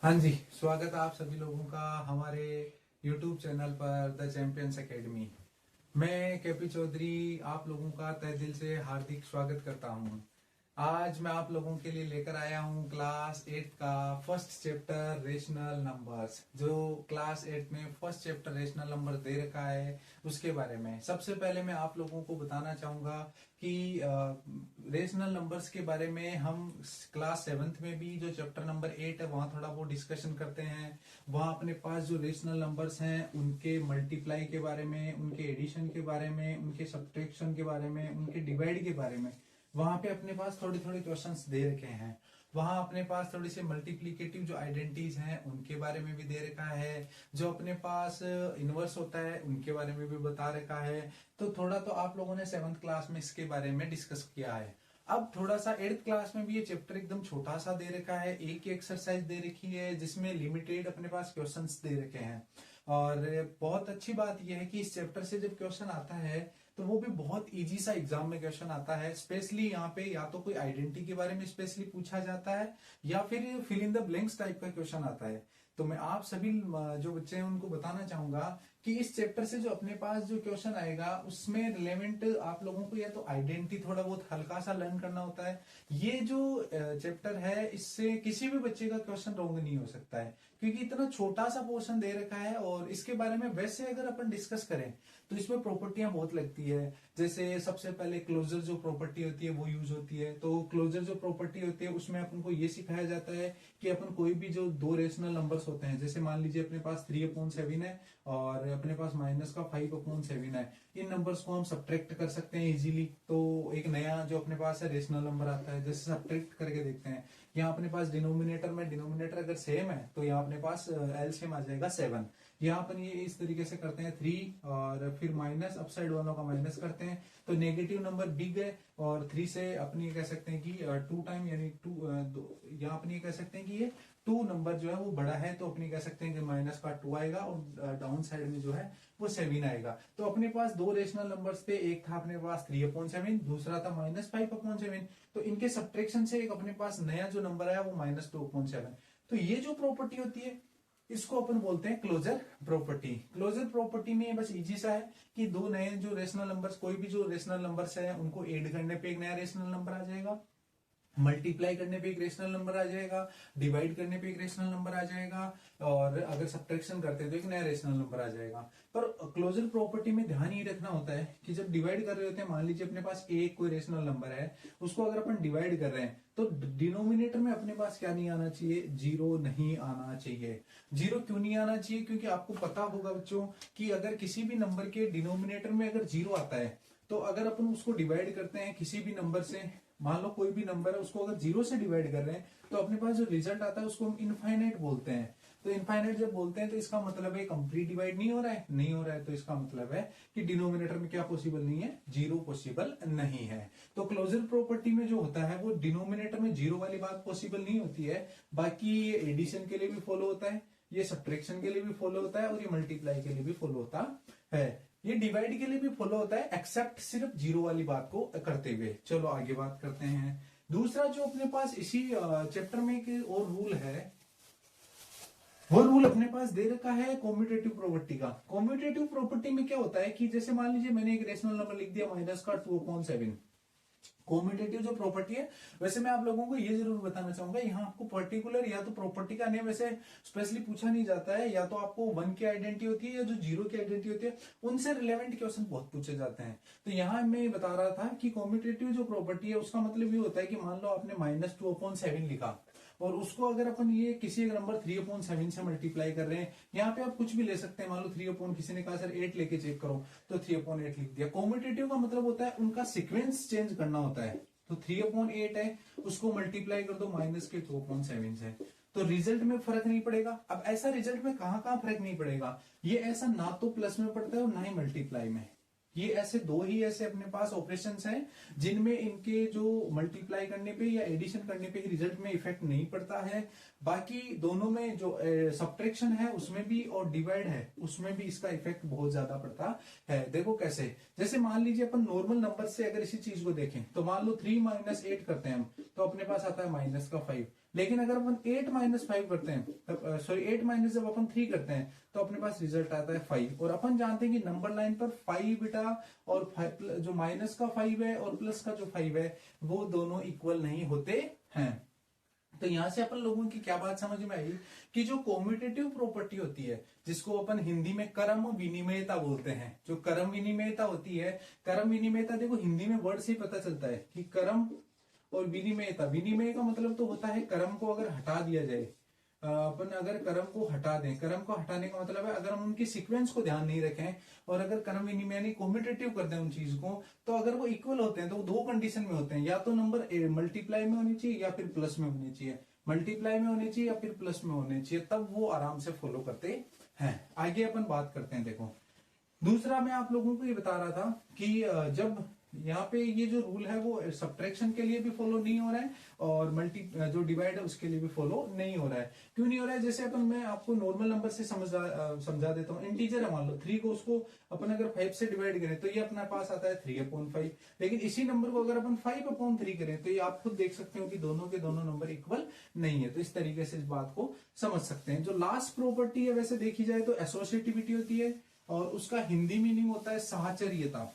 हाँ जी, स्वागत है आप सभी लोगों का हमारे YouTube चैनल पर द चैंपियंस एकेडमी। मैं केपी चौधरी आप लोगों का तहे दिल से हार्दिक स्वागत करता हूँ। आज मैं आप लोगों के लिए लेकर आया हूँ क्लास 8 का फर्स्ट चैप्टर रेशनल नंबर्स। जो क्लास 8 में फर्स्ट चैप्टर रेशनल नंबर दे रखा है उसके बारे में। सबसे पहले मैं आप लोगों को बताना चाहूंगा कि रेशनल नंबर्स के बारे में हम क्लास 7th में भी जो चैप्टर नंबर 8 है वहाँ थोड़ा बहुत डिस्कशन करते हैं। वहाँ अपने पास जो रेशनल नंबर्स हैं उनके मल्टीप्लाई के बारे में, उनके एडिशन के बारे में, उनके सब्ट्रैक्शन के बारे में, उनके डिवाइड के बारे में वहां पे अपने पास थोड़े थोड़े क्वेश्चंस दे रखे हैं। वहां अपने पास थोड़ी सी मल्टीप्लिकेटिव जो आइडेंटिटीज हैं उनके बारे में भी दे रखा है। जो अपने पास इनवर्स होता है उनके बारे में भी बता रखा है। तो थोड़ा तो आप लोगों ने 7th क्लास में इसके बारे में डिस्कस किया है। अब थोड़ा सा 8th क्लास में भी ये चैप्टर एकदम छोटा सा दे रखा है। एक ही एक्सरसाइज दे रखी है जिसमें लिमिटेड अपने पास क्वेश्चंस दे रखे हैं। और बहुत अच्छी बात यह है कि इस चैप्टर से जब क्वेश्चन आता है तो वो भी बहुत इजी सा एग्जाम में क्वेश्चन आता है। स्पेशली यहाँ पे या तो कोई आइडेंटिटी के बारे में स्पेशली पूछा जाता है या फिर fill in the blanks type का क्वेश्चन आता है। तो मैं आप सभी जो बच्चे हैं उनको बताना चाहूंगा कि इस चैप्टर से जो अपने पास जो क्वेश्चन आएगा उसमें रिलेवेंट आप लोगों को या तो आइडेंटिटी थोड़ा बहुत हल्का सा लर्न करना होता है। ये जो चैप्टर है इससे किसी भी बच्चे का क्वेश्चन रॉन्ग नहीं हो सकता है क्योंकि इतना छोटा सा पोर्शन दे रखा है। और इसके बारे में वैसे अगर अपन डिस्कस करें तो इसमें प्रॉपर्टियां बहुत लगती है। जैसे सबसे पहले क्लोजर जो प्रॉपर्टी होती है वो यूज होती है। तो क्लोजर जो प्रॉपर्टी होती है उसमें अपन को ये सिखाया जाता है कि अपन कोई भी जो दो रेशनल नंबर्स होते हैं, जैसे मान लीजिए अपने पास 3/7 है और अपने पास माइनस का 5/7 है, इन नंबर्स को हम सब्ट्रैक्ट कर सकते हैं इजीली। तो एक नया जो अपने पास है रेशनल नंबर आता है, जैसे सब्ट्रैक्ट करके देखते हैं। यहाँ अपने पास डिनोमिनेटर अगर सेम है तो यहाँ अपने पास एलसीएम आ जाएगा 7। यहाँ अपन ये इस तरीके से करते हैं 3 और फिर माइनस अपसाइड वालों का माइनस करते हैं तो नेगेटिव नंबर बिग है। और 3 से अपन ये कह सकते हैं कि 2 टाइम यानी 2 यहाँ अपन ये कह सकते हैं कि ये 2 नंबर जो है वो बड़ा है तो अपनी कह सकते हैं कि माइनस का 2 आएगा और डाउन साइड में जो है वो 7 आएगा। तो अपने पास दो रेशनल नंबर्स थे, एक था अपने पास 3/7, दूसरा था -5/7। तो इनके सब्ट्रैक्शन से एक अपने पास नया जो नंबर आया वो -2/7। तो ये जो प्रॉपर्टी होती है इसको अपन बोलते हैं क्लोजर प्रॉपर्टी। क्लोजर प्रॉपर्टी में बस इजी सा है कि दो नए जो रेशनल नंबर्स, कोई भी जो रेशनल नंबर्स है उनको ऐड करने पे एक नया रेशनल नंबर आ जाएगा, मल्टीप्लाई करने पे एक रेशनल नंबर आ जाएगा, डिवाइड करने पे एक रेशनल नंबर आ जाएगा और अगर सब्ट्रैक्शन करते हैं तो एक नया रेशनल नंबर आ जाएगा। पर क्लोजर प्रॉपर्टी में ध्यान ये रखना होता है कि जब डिवाइड कर रहे होते हैं, मान लीजिए अपने पास एक कोई रेशनल नंबर है, उसको अगर अपन डिवाइड कर रहे हैं तो डिनोमिनेटर में अपने पास क्या नहीं आना चाहिए, जीरो नहीं आना चाहिए। जीरो क्यों नहीं आना चाहिए? क्योंकि आपको पता होगा बच्चों कि अगर किसी भी नंबर के डिनोमिनेटर में अगर जीरो आता है तो अगर अपन उसको डिवाइड करते हैं किसी भी नंबर से, मान लो कोई भी नंबर है उसको अगर जीरो से डिवाइड कर रहे हैं तो अपने पास जो रिजल्ट आता है उसको हम इनफाइनाइट बोलते हैं। तो इनफाइनाइट जब बोलते हैं तो इसका मतलब है कंप्लीट डिवाइड नहीं हो रहा है, नहीं हो रहा है तो इसका मतलब है कि डिनोमिनेटर में क्या पॉसिबल नहीं है, जीरो पॉसिबल नहीं है। तो क्लोजर प्रॉपर्टी में जो होता है वो डिनोमिनेटर में जीरो वाली बात पॉसिबल नहीं होती है। बाकी ये एडिशन के लिए भी फॉलो होता है, ये सब्ट्रैक्शन के लिए भी फॉलो होता है और ये मल्टीप्लाई के लिए भी फॉलो होता है, ये डिवाइड के लिए भी फॉलो होता है, एक्सेप्ट सिर्फ जीरो वाली बात को करते हुए। चलो आगे बात करते हैं। दूसरा जो अपने पास इसी चैप्टर में एक और रूल है, वो रूल अपने पास दे रखा है कॉम्यूटेटिव प्रॉपर्टी का। कॉम्यूटेटिव प्रॉपर्टी में क्या होता है कि जैसे मान लीजिए मैंने एक रेशनल नंबर लिख दिया माइनस का 2/7। कॉम्यूटेटिव जो प्रॉपर्टी है, वैसे मैं आप लोगों को ये जरूर बताना चाहूंगा, यहाँ आपको पर्टिकुलर या तो प्रॉपर्टी का नेम वैसे स्पेशली पूछा नहीं जाता है, या तो आपको 1 की आइडेंटिटी होती है या जो 0 की आइडेंटिटी होती है उनसे रिलेवेंट क्वेश्चन बहुत पूछे जाते हैं। तो यहाँ मैं बता रहा था कि कॉम्यूटेटिव जो प्रॉपर्टी है उसका मतलब ये होता है कि मान लो आपने -2/7 लिखा और उसको अगर अपन ये किसी एक नंबर 3/7 से मल्टीप्लाई कर रहे हैं, यहाँ पे आप कुछ भी ले सकते हैं। मान लो 3 किसी ने कहा सर 8 लेके चेक करो तो 3/8 लिख दिया। कॉम्यूटेटिव का मतलब होता है उनका सीक्वेंस चेंज करना होता है। तो 3/8 है, उसको मल्टीप्लाई कर दो माइनस के 2/7 से, तो रिजल्ट में फर्क नहीं पड़ेगा। अब ऐसा रिजल्ट में कहां कहां फर्क नहीं पड़ेगा, ये ऐसा ना तो प्लस में पड़ता है और ना ही मल्टीप्लाई में। ये ऐसे दो ही ऐसे अपने पास ऑपरेशंस हैं जिनमें इनके जो मल्टीप्लाई करने पे या एडिशन करने पे रिजल्ट में इफेक्ट नहीं पड़ता है। बाकी दोनों में जो सब्ट्रैक्शन है उसमें भी और डिवाइड है उसमें भी इसका इफेक्ट बहुत ज्यादा पड़ता है। देखो कैसे, जैसे मान लीजिए अपन नॉर्मल नंबर से अगर इसी चीज को देखें तो मान लो 3 - 8 करते हैं हम तो अपने पास आता है -5। लेकिन अगर अपन 8 - 5 करते हैं, सॉरी 8 - जब अपन 3 करते हैं तो अपने पास रिजल्ट आता है 5। और अपन जानते हैं कि नंबर लाइन पर 5 बेटा और 5 जो माइनस का 5 है और प्लस का जो 5 है वो दोनों इक्वल नहीं होते हैं। तो यहां से अपन लोगों की क्या बात समझ में आई कि जो कॉम्यूटेटिव प्रॉपर्टी होती है, जिसको अपन हिंदी में क्रम विनिमयता बोलते हैं, जो क्रम विनिमयता होती है, क्रम विनिमयता देखो हिंदी में वर्ड से ही पता चलता है कि क्रम और विनिमयता, विनिमय का मतलब तो होता है क्रम को अगर हटा दिया जाए, अपन अगर क्रम को हटा दें, क्रम को हटाने का मतलब है अगर हम उनकी सीक्वेंस को ध्यान नहीं रखें और अगर क्रम विनिमय यानी कॉम्यूटेटिव कर दें उन चीज को, तो अगर वो इक्वल होते हैं तो वो दो कंडीशन में होते हैं, या तो नंबर मल्टीप्लाई में होनी चाहिए या फिर प्लस में होनी चाहिए, मल्टीप्लाई में होनी चाहिए या फिर प्लस में होनी चाहिए, तब वो आराम से फॉलो करते हैं। आगे अपन बात करते हैं। देखो दूसरा मैं आप लोगों को ये बता रहा था कि जब यहाँ पे ये जो रूल है वो सब्ट्रैक्शन के लिए भी फॉलो नहीं हो रहा है और मल्टी जो डिवाइड है उसके लिए भी फॉलो नहीं हो रहा है। क्यों नहीं हो रहा है? जैसे अपन मैं आपको नॉर्मल नंबर से समझा देता हूँ। इंटीजर है मान लो 3 को, उसको अपन अगर 5 से डिवाइड करें तो ये अपने पास आता है 3/5। लेकिन इसी नंबर को अगर अपन 5/3 करें तो ये आप खुद देख सकते हो कि दोनों के दोनों नंबर इक्वल नहीं है। तो इस तरीके से इस बात को समझ सकते हैं। जो लास्ट प्रॉपर्टी है वैसे देखी जाए तो एसोसिएटिविटी होती है और उसका हिंदी मीनिंग होता है साहचर्यता।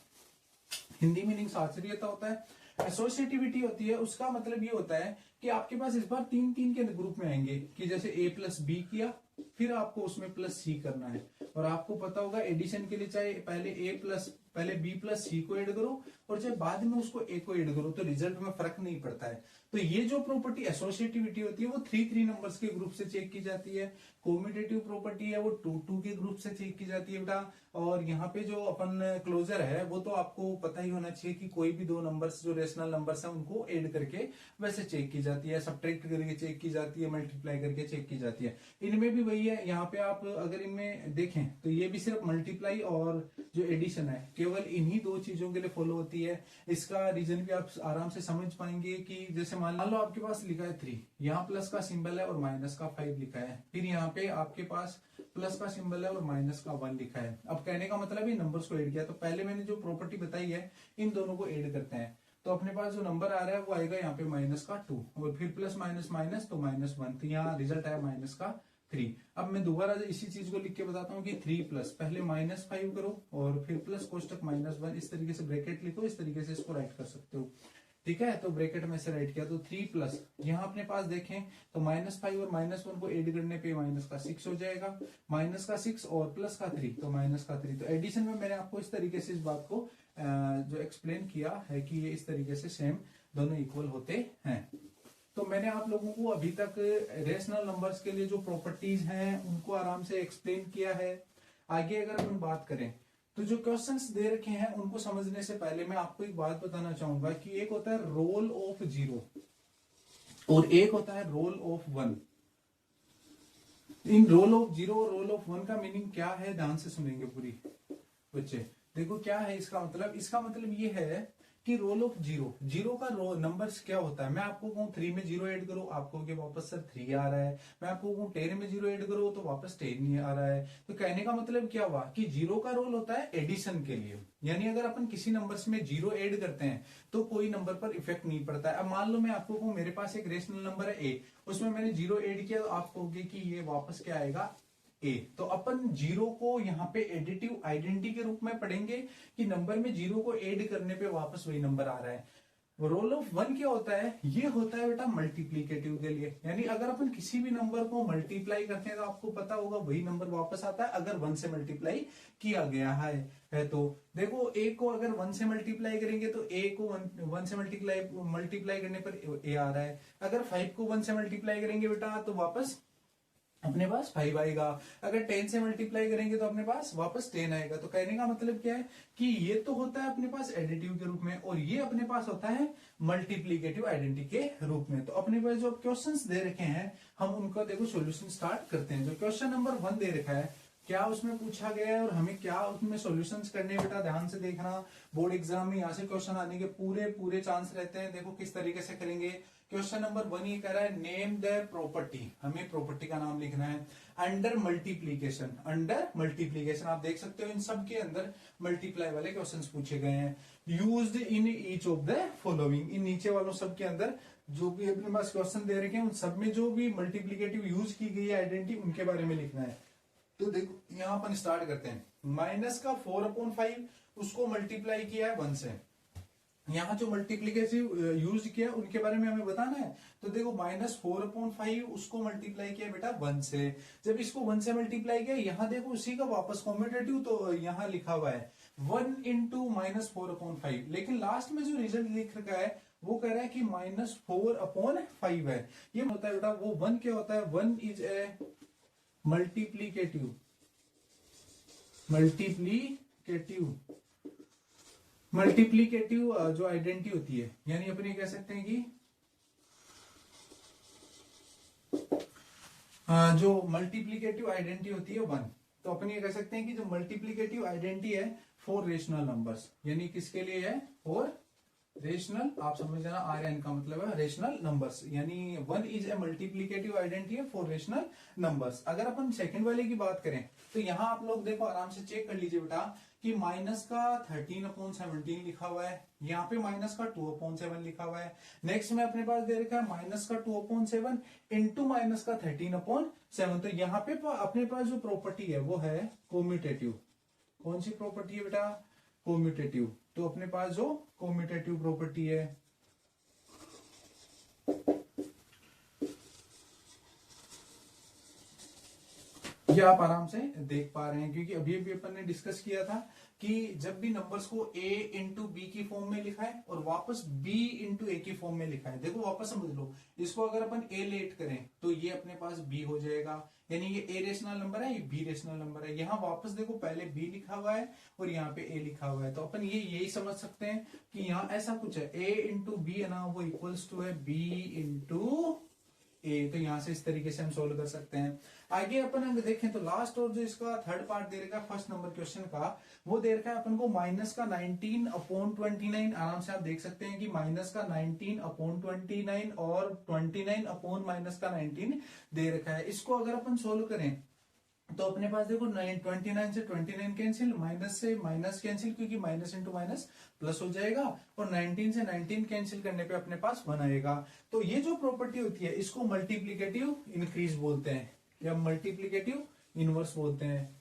हिंदी मीनिंग साहचर्यता होता है। एसोसिएटिविटी होती है, उसका मतलब ये होता है कि आपके पास इस बार 3 के ग्रुप में आएंगे कि जैसे A+B किया, फिर आपको उसमें +C करना है। और आपको पता होगा एडिशन के लिए चाहे पहले B+C को ऐड करो और चाहे बाद में उसको A को ऐड करो, तो रिजल्ट में फर्क नहीं पड़ता है। तो ये जो प्रॉपर्टी एसोसिएटिविटी होती है वो 3 नंबर्स के ग्रुप से चेक की जाती है। कॉम्यूटेटिव प्रॉपर्टी है वो 2 के ग्रुप से चेक की जाती है बेटा। और यहाँ पे जो अपन क्लोजर है वो तो आपको पता ही होना चाहिए कि कोई भी 2 नंबर्स जो रेशनल नंबर्स है उनको ऐड करके वैसे चेक की जाती है, सब्ट्रैक्ट करके चेक की जाती है, मल्टीप्लाई करके चेक की जाती है। इनमें भी वही है। यहाँ पे आप अगर इनमें देखें तो ये भी सिर्फ मल्टीप्लाई और जो एडिशन है केवल इन्हीं 2 चीजों के लिए फॉलो होती है। इसका रीजन भी आप आराम से समझ पाएंगे कि जैसे मान लो आपके पास लिखा है 3, यहाँ प्लस का सिंबल है और माइनस का 5 लिखा है, फिर यहाँ पे आपके पास प्लस का सिंबल है और माइनस का 1 लिखा है। अब कहने का मतलब ये नंबर्स को ऐड किया, तो पहले मैंने जो प्रॉपर्टी बताई है इन दोनों को ऐड करते हैं तो अपने पास जो नंबर आ रहा है वो आएगा यहाँ पे -2 और फिर प्लस माइनस माइनस तो -1, तो यहाँ रिजल्ट आया -3। अब मैं दोबारा इसी चीज को लिख के बताता हूँ कि 3 पहले -5 करो और फिर प्लस कोष्टक -1, इस तरीके से ब्रैकेट लिखो, इस तरीके से इसको राइट कर सकते हो। ठीक है, तो ब्रैकेट में से राइट किया तो 3 यहाँ अपने पास देखें तो -5 और -1 को ऐड करने पे -6 हो जाएगा, -6 और +3 तो -3। तो एडिशन में मैंने आपको इस तरीके से इस बात को जो एक्सप्लेन किया है कि ये इस तरीके से सेम दोनों इक्वल होते हैं। तो मैंने आप लोगों को अभी तक रेशनल नंबर्स के लिए जो प्रॉपर्टीज हैं उनको आराम से एक्सप्लेन किया है। आगे अगर हम बात करें तो जो क्वेश्चंस दे रखे हैं उनको समझने से पहले मैं आपको एक बात बताना चाहूंगा कि एक होता है रोल ऑफ 0 और एक होता है रोल ऑफ 1। इन रोल ऑफ 0 और रोल ऑफ 1 का मीनिंग क्या है, ध्यान से सुनेंगे पूरी बच्चे। देखो क्या है इसका मतलब ये है कि रोल ऑफ 0 का नंबर्स क्या होता है। मैं आपको कहूं 3 में 0 ऐड करो, आपको के वापस सर 3 आ रहा है। मैं आपको कहूं 10 में 0 ऐड करो तो वापस 10 नहीं आ रहा है। तो कहने का मतलब क्या हुआ कि 0 का रोल होता है एडिशन के लिए, यानी अगर अपन किसी नंबर्स में 0 ऐड करते हैं तो कोई नंबर पर इफेक्ट नहीं पड़ता है। अब मान लो मैं आपको कहूं मेरे पास एक रेशनल नंबर है A, उसमें मैंने 0 ऐड किया तो आप कहोगे कि ये वापस क्या आएगा A। तो अपन 0 को यहाँ पे एडिटिव आइडेंटिटी के रूप में पढ़ेंगे कि नंबर में 0 को ऐड करने पे वापस वही नंबर आ रहा है। रोल ऑफ 1 क्या होता है, ये होता है बेटा मल्टीप्लीकेटिव के लिए, यानी अगर अपन किसी भी नंबर को मल्टीप्लाई करते हैं तो आपको पता होगा वही नंबर वापस आता है अगर 1 से मल्टीप्लाई किया गया है। तो देखो A को अगर 1 से मल्टीप्लाई करेंगे तो A को 1 से मल्टीप्लाई करने पर A आ रहा है। अगर 5 को 1 से मल्टीप्लाई करेंगे बेटा तो वापस अपने पास 5 आएगा। अगर 10 से मल्टीप्लाई करेंगे तो अपने पास वापस 10 आएगा। तो कहने का मतलब क्या है कि ये तो होता है अपने पास एडिटिव के रूप में और ये अपने पास होता है मल्टीप्लीकेटिव आइडेंटिटी के रूप में। तो अपने पास जो क्वेश्चंस दे रखे हैं हम उनका देखो सॉल्यूशन स्टार्ट करते हैं। जो क्वेश्चन नंबर 1 दे रखा है क्या उसमें पूछा गया है और हमें क्या उसमें सॉल्यूशंस करने हैं बेटा, ध्यान से देखना। बोर्ड एग्जाम में यहाँ से क्वेश्चन आने के पूरे चांस रहते हैं। देखो किस तरीके से करेंगे। क्वेश्चन नंबर 1 ये कह रहा है नेम द प्रॉपर्टी, हमें प्रॉपर्टी का नाम लिखना है अंडर मल्टीप्लीकेशन। आप देख सकते हो इन सब के अंदर मल्टीप्लाई वाले क्वेश्चंस पूछे गए हैं। Used in each of the following, इन नीचे वालों सब के अंदर जो भी अपने पास क्वेश्चन दे रखे हैं उन सब में जो भी मल्टीप्लीकेटिव यूज की गई है आइडेंटिटी उनके बारे में लिखना है। तो देखो यहाँ अपन स्टार्ट करते हैं। माइनस का 4/5 उसको मल्टीप्लाई किया है 1 से। यहाँ जो मल्टीप्लीकेटिव यूज किया उनके बारे में हमें बताना है। तो देखो -4/5 उसको मल्टीप्लाई किया बेटा 1 से। जब इसको 1 से मल्टीप्लाई किया, यहाँ देखो उसी का वापस कॉम्यूटेटिव तो यहाँ लिखा हुआ है 1 इंटू -4/5, लेकिन लास्ट में जो रिजल्ट लिख रखा है वो कह रहा है कि -4/5 है। ये होता है बेटा वो 1 क्या होता है, 1 इज ए मल्टीप्लीकेटिव जो आइडेंटिटी होती है, यानी अपन ये कह सकते हैं कि जो मल्टीप्लीकेटिव आइडेंटिटी होती है 1, तो अपन ये कह सकते हैं कि जो मल्टीप्लीकेटिव आइडेंटिटी है 4 रेशनल नंबर्स, यानी किसके लिए है 4 रेशनल, आप समझ जाना RN का मतलब है रेशनल नंबर्स, यानी 1 इज ए मल्टीप्लीकेटिव आइडेंटिटी है 4 रेशनल नंबर्स। अगर अपन सेकंड वाले की बात करें तो यहाँ आप लोग देखो आराम से चेक कर लीजिए बेटा कि माइनस का 13/17 लिखा हुआ है, यहाँ पे माइनस का 2/7 लिखा हुआ है। नेक्स्ट में अपने पास दे रखा है माइनस का 2/7 इंटू माइनस का 13/7। तो यहाँ पे अपने पास जो प्रॉपर्टी है वो है कोम्यूटेटिव। कौन सी प्रॉपर्टी है बेटा, कोम्यूटेटिव। तो अपने पास जो कोम्यूटेटिव प्रॉपर्टी है ये आप आराम से देख पा रहे हैं, क्योंकि अभी अभी अपन ने डिस्कस किया था कि जब भी नंबर्स को a इंटू बी की फॉर्म में लिखा है और वापस b इंटू ए की फॉर्म में लिखा है, देखो वापस समझ लो, इसको अगर अपन a लेट करें तो ये अपने पास b हो जाएगा, यानी ये a रेशनल नंबर है, ये b रेशनल नंबर है। यहाँ वापस देखो पहले b लिखा हुआ है और यहाँ पे a लिखा हुआ है, तो अपन ये यही समझ सकते हैं कि यहाँ ऐसा कुछ है a इंटू बी है ना, वो इक्वल्स टू है b इंटू ए। तो यहां से इस तरीके से हम सोल्व कर सकते हैं। आगे अपन अगर देखें तो लास्ट और जो इसका थर्ड पार्ट दे रखा है फर्स्ट नंबर क्वेश्चन का, वो दे रखा है अपन को माइनस का 19/29। आराम से आप देख सकते हैं कि माइनस का 19/29 और 29 अपॉन माइनस का 19 दे रखा है। इसको अगर अपन सोल्व करें तो अपने पास देखो 29 से 29 कैंसिल, माइनस से माइनस कैंसिल, क्योंकि माइनस इंटू माइनस प्लस हो जाएगा, और 19 से 19 कैंसिल करने पे अपने पास 1 आएगा। तो ये जो प्रॉपर्टी होती है इसको मल्टीप्लीकेटिव इंक्रीज बोलते हैं या मल्टीप्लीकेटिव इनवर्स बोलते हैं।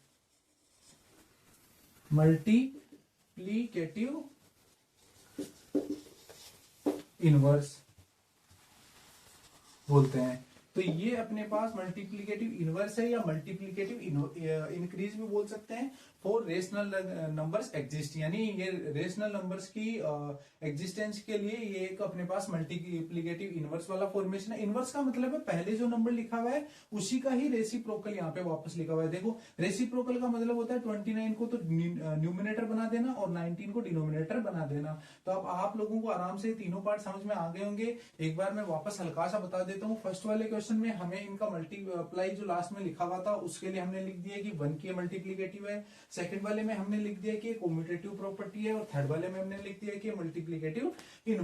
मल्टीप्लीकेटिव इनवर्स बोलते हैं। तो ये अपने पास मल्टीप्लीकेटिव इनवर्स है या मल्टीप्लीकेटिव इंक्रीज भी बोल सकते हैं। 4 रेशनल नंबर्स एग्जिस्ट, यानी ये रेशनल नंबर्स की एग्जिस्टेंस के लिए ये एक अपने पास मल्टीप्लीकेटिव इनवर्स वाला फॉर्मेशन है। इनवर्स का मतलब है पहले जो नंबर लिखा हुआ है उसी का ही रेसिप्रोकल यहाँ पे वापस लिखा हुआ है। देखो रेसिप्रोकल का मतलब होता है 29 को तो न्यूमिनेटर बना देना और 19 को डिनोमिनेटर बना देना। तो अब आप लोगों को आराम से तीनों पार्ट समझ में आ गए होंगे। एक बार मैं वापस हल्का सा बता देता हूँ। फर्स्ट वाले क्वेश्चन में हमें इनका मल्टीप्लाई जो लास्ट में लिखा हुआ था उसके लिए हमने लिख दिया कि 1 की मल्टीप्लीकेटिव है। सेकंड वाले में हमने लिख दिया कि कम्यूटेटिव प्रॉपर्टी है, और थर्ड वाले में हमने लिख दिया कि मल्टीप्लीकेटिव